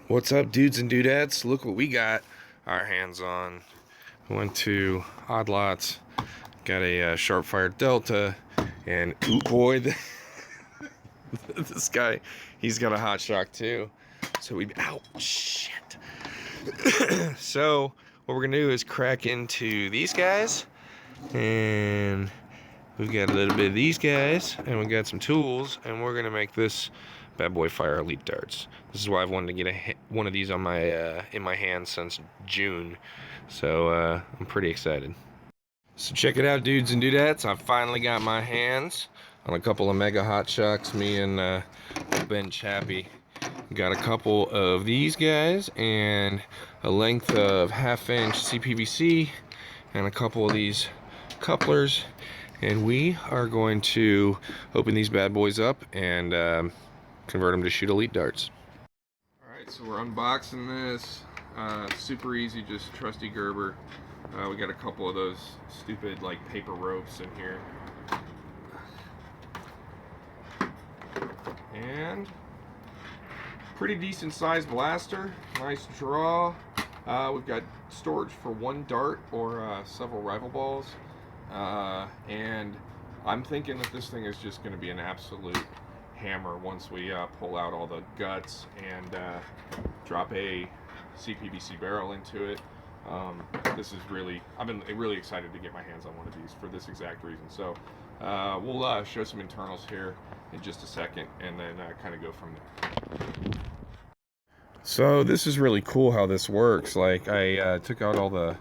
What's up, dudes and dudettes? Look what we got our hands on. Went to Odd Lots, got a Sharpfire Delta, and ooh boy, this guy, he's got a Hotshock too. So ow, shit. So what we're gonna do is crack into these guys, and we've got a little bit of these guys, and we've got some tools, and we're gonna make this bad boy fire elite darts. This is why I've wanted to get one of these on my in my hand since June, so I'm pretty excited. So check it out, dudes and dudettes. I finally got my hands on a couple of mega Hotshocks. Me and Ben Chappy got a couple of these guys and a length of 1/2 inch CPVC and a couple of these couplers, and we are going to open these bad boys up and convert them to shoot elite darts. Alright, so we're unboxing this. Super easy, just trusty Gerber. We got a couple of those stupid like paper ropes in here. And pretty decent sized blaster, nice draw. We've got storage for one dart or several rival balls. And I'm thinking that this thing is just going to be an absolute hammer once we pull out all the guts and drop a CPVC barrel into it. This is really, I've been really excited to get my hands on one of these for this exact reason. So we'll show some internals here in just a second, and then kind of go from there. So this is really cool how this works. Like I took out all the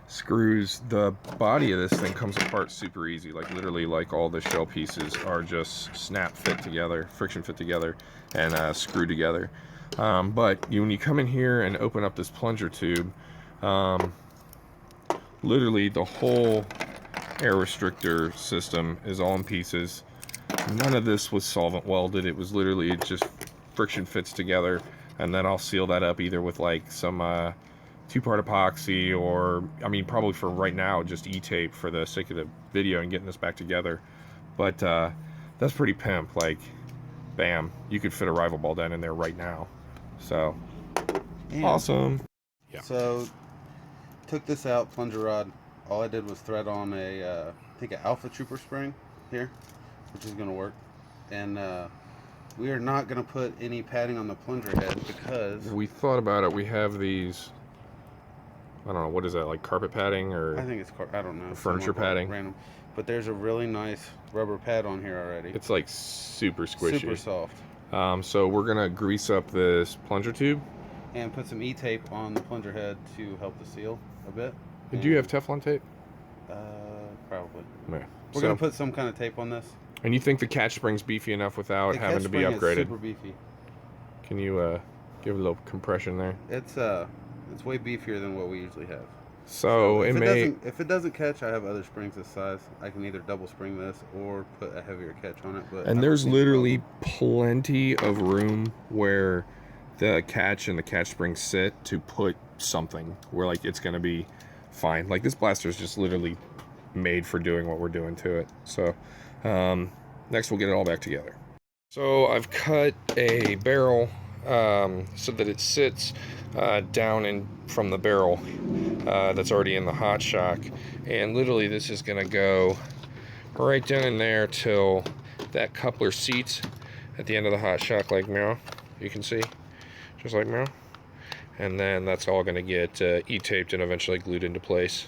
screws. The body of this thing comes apart super easy. Like literally, like all the shell pieces are just snap fit together, friction fit together, and screwed together. But when you come in here and open up this plunger tube, literally the whole air restrictor system is all in pieces. None of this was solvent welded. It was literally, it just friction fits together, and then I'll seal that up either with like some 2-part epoxy, or I mean probably for right now just E-tape for the sake of the video and getting this back together. But that's pretty pimp. Like bam, you could fit a rival ball down in there right now. So awesome. Yeah. So took this out, plunger rod. All I did was thread on a I think an Alpha Trooper spring here, which is going to work. And we are not going to put any padding on the plunger head because we thought about it. We have these, I don't know, what is that, like carpet padding, or I think it's I don't know, furniture padding, random. But there's a really nice rubber pad on here already. It's like super squishy, super soft. So we're gonna grease up this plunger tube and put some E-tape on the plunger head to help the seal a bit. Do you have Teflon tape? Probably. Yeah. We're gonna put some kind of tape on this. And you think the catch spring's beefy enough without having to be upgraded? Is super beefy. Can you give a little compression there? It's way beefier than what we usually have. So if it doesn't catch, I have other springs this size. I can either double spring this or put a heavier catch on it. But there's literally plenty of room where the catch and the catch spring sit to put something where like it's gonna be fine. Like this blaster is just literally made for doing what we're doing to it. So next we'll get it all back together. So I've cut a barrel so that it sits down in from the barrel that's already in the Hotshock, and literally this is gonna go right down in there till that coupler seats at the end of the Hotshock, like meow. You can see, just like meow. And then that's all gonna get E-taped and eventually glued into place.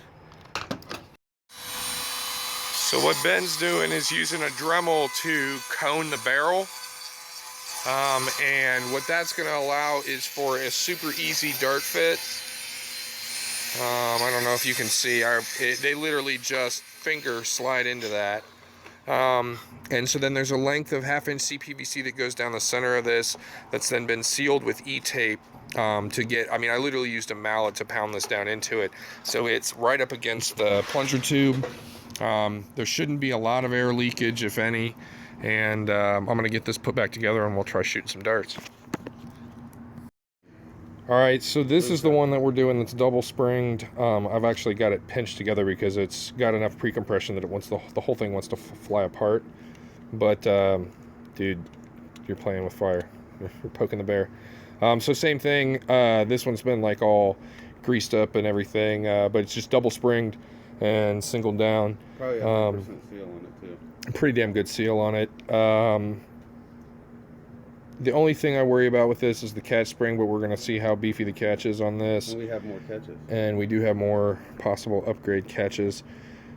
So what Ben's doing is using a Dremel to cone the barrel. And what that's going to allow is for a super easy dart fit. I don't know if you can see, they literally just finger slide into that. And so then there's a length of 1/2 inch CPVC that goes down the center of this, that's then been sealed with E-tape to get, I mean, I literally used a mallet to pound this down into it. So it's right up against the plunger tube. There shouldn't be a lot of air leakage, if any. And I'm gonna get this put back together and we'll try shooting some darts. All right, so this is the one that we're doing that's double springed. I've actually got it pinched together because it's got enough pre-compression that it wants the whole thing wants to fly apart. But dude, you're playing with fire. You're poking the bear. So same thing. This one's been like all greased up and everything, but it's just double springed and singled down. Probably 100% seal on it too. Pretty damn good seal on it. The only thing I worry about with this is the catch spring, but we're going to see how beefy the catch is on this. And we have more catches. And we do have more possible upgrade catches.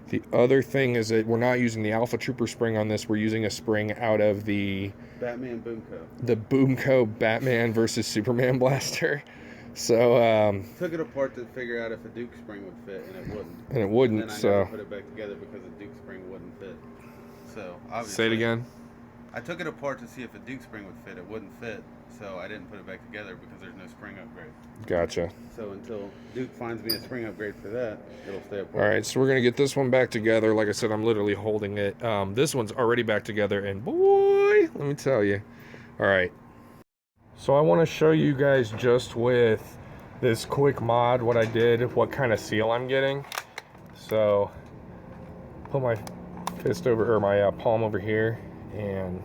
The other thing is that we're not using the Alpha Trooper spring on this. We're using a spring out of the Batman Boomco. The Boomco Batman versus Superman blaster. So took it apart to figure out if a Duke spring would fit, and it wouldn't. And it wouldn't. And then I so never put it back together because the Duke spring wouldn't fit. So obviously. Say it again. I took it apart to see if a Duke spring would fit. It wouldn't fit, so I didn't put it back together because there's no spring upgrade. Gotcha. So until Duke finds me a spring upgrade for that, it'll stay apart. All right, so we're going to get this one back together. Like I said, I'm literally holding it. This one's already back together, and boy, let me tell you. All right. So I want to show you guys just with this quick mod what I did, what kind of seal I'm getting. So put my fist over, or my palm over here, and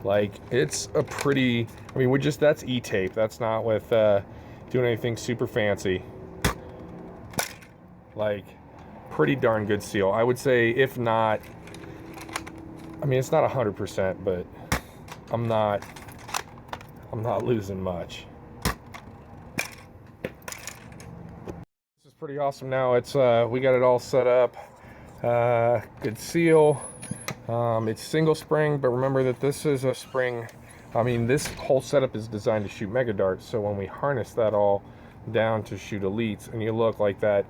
like it's a pretty, I mean, we just, that's E-tape. That's not with doing anything super fancy. Like pretty darn good seal. I would say, if not, I mean, it's not 100%, but I'm not losing much. This is pretty awesome. Now it's we got it all set up. Good seal. It's single spring, but remember that this is a spring. I mean, this whole setup is designed to shoot mega darts. So when we harness that all down to shoot elites, and you look like that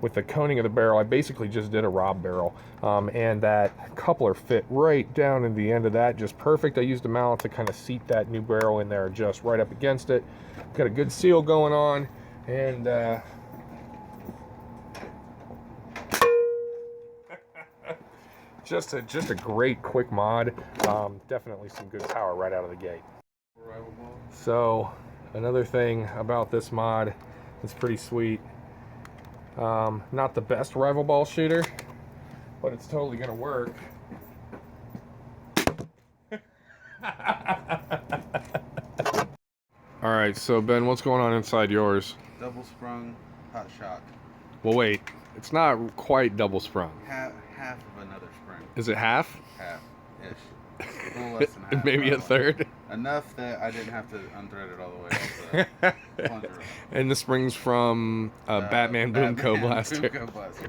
with the coning of the barrel, I basically just did a Rob barrel, and that coupler fit right down in the end of that, just perfect. I used a mallet to kind of seat that new barrel in there, just right up against it. Got a good seal going on, and just a great quick mod. Definitely some good power right out of the gate. So another thing about this mod that's pretty sweet. Not the best rival ball shooter, but it's totally gonna work. All right, so Ben, what's going on inside yours? Double sprung Hotshock. Well, wait, it's not quite double sprung. Half of another spring. Is it half? Half-ish. A little less than half. Maybe a third? Enough that I didn't have to unthread it all the way off the plunger. And the spring's from a Batman Boomco blaster. Boomco blaster.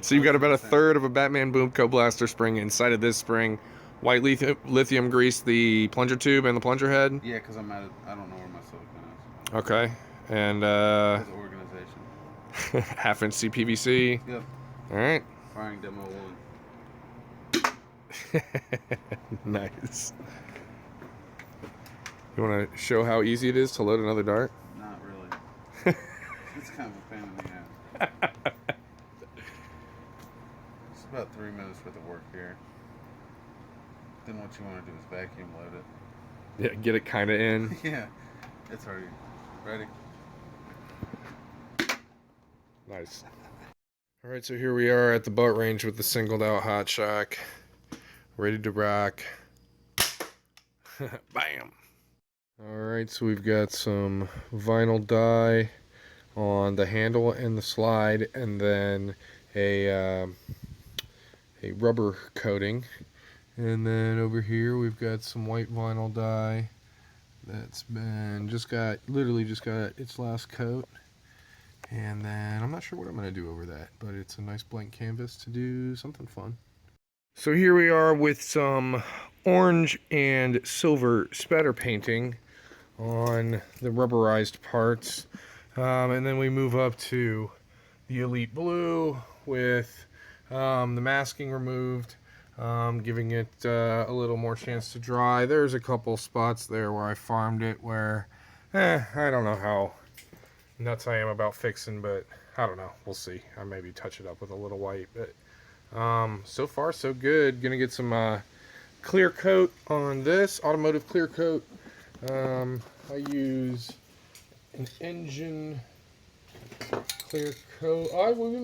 So you've got about a third of a Batman Boomco blaster spring inside of this spring. White lithium grease, the plunger tube and the plunger head. Yeah, because I don't know where my silicone is. Okay. And Because of organization. half-inch CPVC. Yep. All right. Firing demo 1. Nice. You want to show how easy it is to load another dart? Not really. It's kind of a pain in the ass. It's about 3 minutes worth of work here. Then what you want to do is vacuum load it. Yeah, get it kind of in. Yeah, it's already ready. Nice. All right, so here we are at the boat range with the singled out Hotshock, ready to rock. Bam. All right, so we've got some vinyl dye on the handle and the slide, and then a rubber coating. And then over here we've got some white vinyl dye that's been literally just got its last coat. And then I'm not sure what I'm going to do over that, but it's a nice blank canvas to do something fun. So here we are with some orange and silver spatter painting on the rubberized parts. And then we move up to the Elite Blue with the masking removed, giving it a little more chance to dry. There's a couple spots there where I farmed it where, I don't know how nuts I am about fixing, but I don't know. We'll see. I maybe touch it up with a little white, but so far so good. Gonna get some clear coat on this, automotive clear coat. I use an engine clear coat.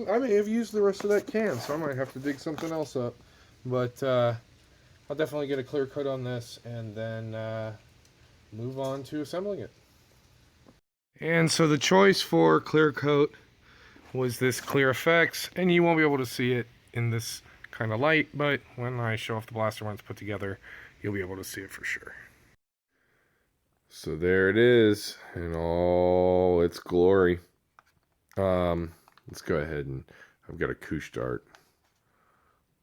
I may have used the rest of that can, so I might have to dig something else up. But I'll definitely get a clear coat on this, and then move on to assembling it. And so the choice for clear coat was this Clear Effects, and you won't be able to see it in this kind of light, but when I show off the blaster when it's put together, you'll be able to see it for sure. So there it is in all its glory. Let's go ahead and I've got a Koosh dart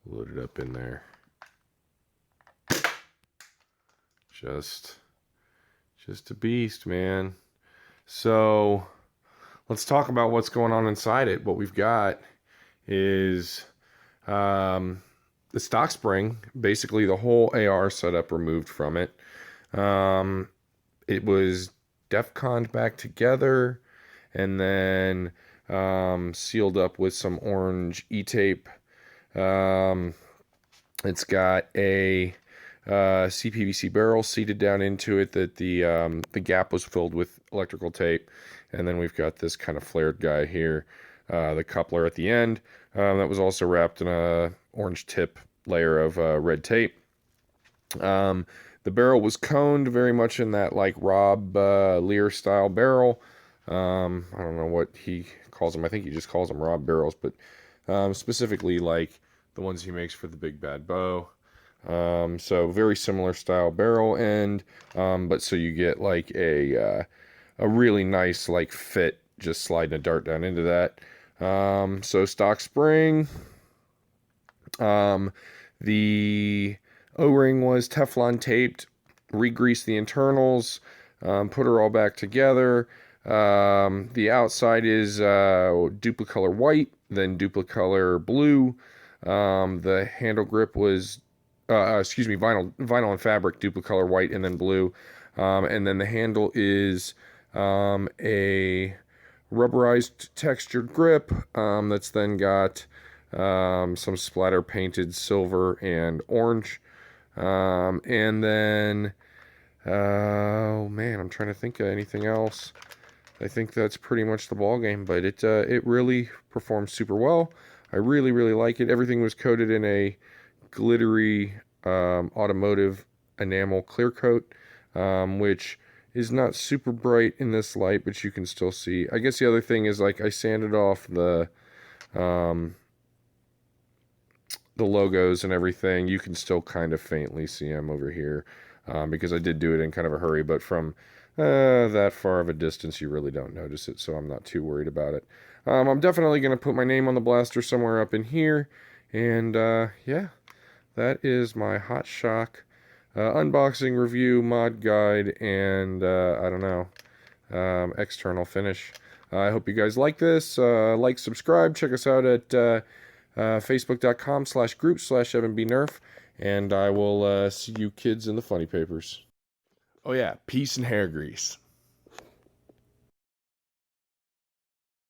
loaded up in there. Just a beast, man. So let's talk about what's going on inside it. What we've got is the stock spring, basically the whole AR setup removed from it. It was DEFCONed back together and then sealed up with some orange E-tape. It's got a CPVC barrel seated down into it that the gap was filled with electrical tape, and then we've got this kind of flared guy here, the coupler at the end, that was also wrapped in a orange tip layer of red tape. The barrel was coned very much in that like Rob Lear style barrel. I don't know what he calls them. I think he just calls them Rob barrels, but specifically like the ones he makes for the Big Bad Bow. So very similar style barrel end, but so you get like a really nice like fit, just sliding a dart down into that. So stock spring. The O-ring was Teflon taped, re-greased the internals, put her all back together. The outside is duplicolor white, then duplicolor blue. The handle grip was vinyl and fabric, duplicolor white and then blue. And then the handle is a rubberized textured grip that's then got some splatter painted silver and orange. And then, oh man, I'm trying to think of anything else. I think that's pretty much the ball game, but it really performs super well. I really, really like it. Everything was coated in a glittery automotive enamel clear coat, which is not super bright in this light, but you can still see. I guess the other thing is like I sanded off the logos and everything. You can still kind of faintly see them over here because I did do it in kind of a hurry, but from that far of a distance you really don't notice it, so I'm not too worried about it. I'm definitely going to put my name on the blaster somewhere up in here, and yeah, that is my Hotshock unboxing review, mod guide, and I don't know, external finish. I hope you guys like this. Like, subscribe, check us out at facebook.com/group/EvanB Nerf, and I will see you kids in the funny papers. Oh yeah, peace and hair grease.